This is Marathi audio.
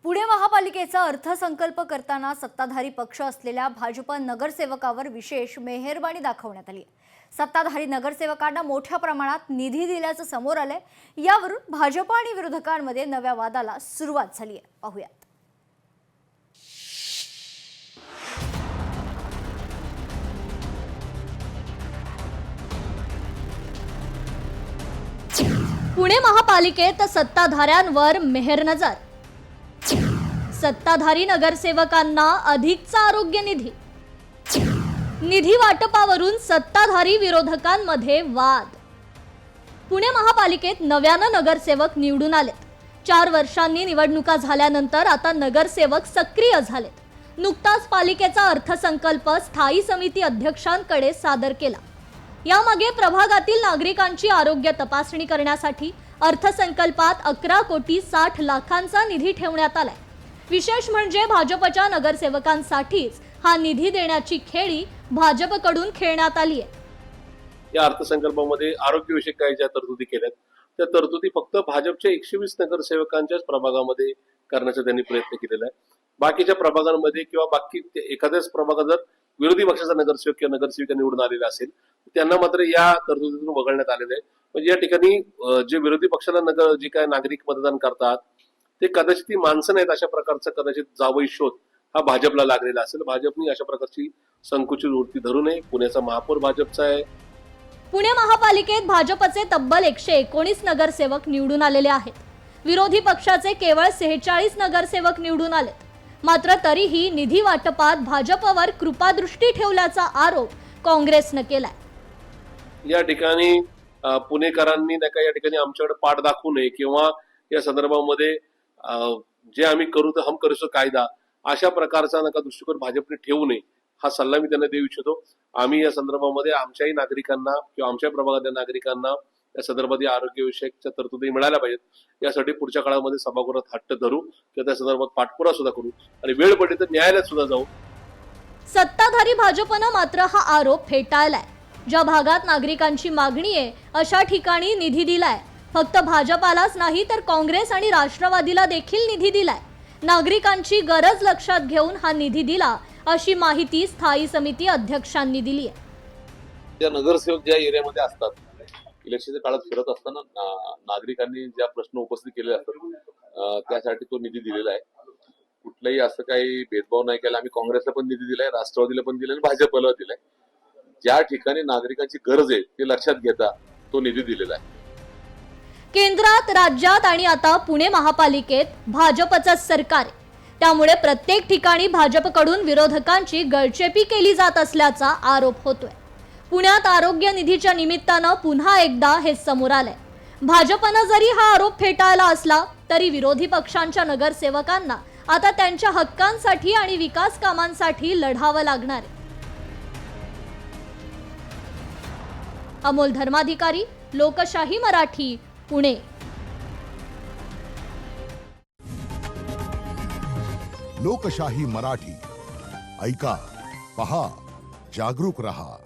पुणे महापालिकेचा अर्थसंकल्प करताना सत्ताधारी पक्ष असलेल्या भाजप नगरसेवकावर विशेष मेहरबानी दाखवण्यात आली. सत्ताधारी नगरसेवकांना मोठ्या प्रमाणात निधी दिल्याचं समोर आलंय. यावरून भाजप आणि विरोधकांमध्ये नव्या वादाला सुरुवात झाली आहे. पाहूयात. पुणे महापालिकेत सत्ताधाऱ्यांवर मेहरनजर. सत्ताधारी नगरसेवकांना अधिकचा आरोग्य निधी. निधी वाटपावरून सत्ताधारी विरोधकांमध्ये वाद. पुणे महापालिकेत नव्यानं नगरसेवक निवडून आलेत. 4 वर्षांनी निवडणुका झाल्यानंतर आता नगरसेवक सक्रिय झालेत. नुकताच पालिकेचा अर्थसंकल्प स्थायी समिती अध्यक्षांकडे सादर केला. यामागे प्रभागातील नागरिकांची आरोग्य तपासणी करण्यासाठी अर्थसंकल्पात 11 कोटी 60 लाखांचा निधी ठेवण्यात आलाय. विशेष म्हणजे भाजपच्या नगरसेवकांसाठीच हा निधी देण्याची खेळी भाजपकडून खेळण्यात आली आहे. या अर्थसंकल्पामध्ये आरोग्यविषयक काही ज्या तरतुदी केल्यात त्या तरतुदी फक्त भाजपच्या 120 नगरसेवकांच्याच प्रभागामध्ये करण्याचा त्यांनी प्रयत्न केलेला आहे. बाकीच्या प्रभागांमध्ये किंवा बाकी एखाद्याच प्रभागात जर विरोधी पक्षाचा नगरसेवक किंवा नगरसेविका निवडून आलेला असेल त्यांना मात्र या तरतुदीतून वगळण्यात आलेलं आहे. म्हणजे या ठिकाणी जे विरोधी पक्षाला जे काय नागरिक मतदान करतात ते कदाचित ती माणसं नाहीत अशा प्रकारचा कदाचित जावई शोध हा भाजपला लागलेला असेल. भाजपने अशा प्रकारची संकुचित वृत्ती धरू नये. पुण्याचा महापौर भाजपचा आहे. पुणे महापालिकेत भाजपचे तब्बल 119 नगरसेवक निवडून आलेले आहेत. विरोधी पक्षाचे केवळ 46 नगरसेवक निवडून आलेत. मात्र तरीही निधी वाटपात भाजपवर कृपादृष्टी ठेवल्याचा आरोप काँग्रेसनं केलाय. या ठिकाणी पुणेकरांनी नाही का या ठिकाणी आमच्याकडे पाठ दाखवू नये किंवा या संदर्भामध्ये जे आम्ही करू तर हम करू कायदा अशा प्रकारचा नका दृष्टिकोन भाजपने ठेवू नये हा सल्ला मी त्यांना देऊ इच्छितो. आम्ही या संदर्भामध्ये आमच्याही नागरिकांना किंवा आमच्या प्रभागातल्या नागरिकांना या संदर्भात आरोग्यविषयकच्या तरतुदी मिळाल्या पाहिजेत. यासाठी पुढच्या काळामध्ये सभागृहात हट्ट धरू किंवा त्या संदर्भात पाठपुरावा सुद्धा करू आणि वेळ पडली तर न्यायालयात सुद्धा जाऊ. सत्ताधारी भाजपनं मात्र हा आरोप फेटाळलाय. ज्या भागात नागरिकांची मागणी आहे अशा ठिकाणी निधी दिलाय. फक्त भाजपालाच नाही तर काँग्रेस आणि राष्ट्रवादीला देखील निधी दिलाय. नागरिकांची गरज लक्षात घेऊन हा निधी दिला अशी माहिती स्थायी समिती अध्यक्षांनी दिली आहे. ज्या नगरसेवक ज्या एरियामध्ये असतात इलेक्शनच्या काळात फिरत असताना नागरिकांनी ज्या प्रश्न उपस्थित केले असतात त्यासाठी तो निधी दिलेला आहे. कुठलाही असं काही भेदभाव नाही केला. आम्ही काँग्रेसला पण निधी दिलाय, राष्ट्रवादीला पण दिलाय, भाजपला दिलाय. ज्या ठिकाणी नागरिकांची गरज आहे ते लक्षात घेता तो निधी दिलेला आहे. केंद्रात, राज्यात आणि आता पुणे महापालिकेत भाजपचं सरकार आहे. त्यामुळे प्रत्येक ठिकाणी भाजपकडून विरोधकांची गळचेपी केली जात असल्याचा आरोप होतोय. पुण्यात आरोग्य निधीच्या निमित्तानं पुन्हा एकदा हे समोर आलंय. भाजपनं जरी हा आरोप फेटाळला असला तरी विरोधी पक्षांच्या नगरसेवकांना आता त्यांच्या हक्कांसाठी आणि विकास कामांसाठी लढावं लागणार आहे. अमोल धर्माधिकारी, लोकशाही मराठी, पुणे. लोकशाही मराठी ऐका, पहा, जागरूक रहा.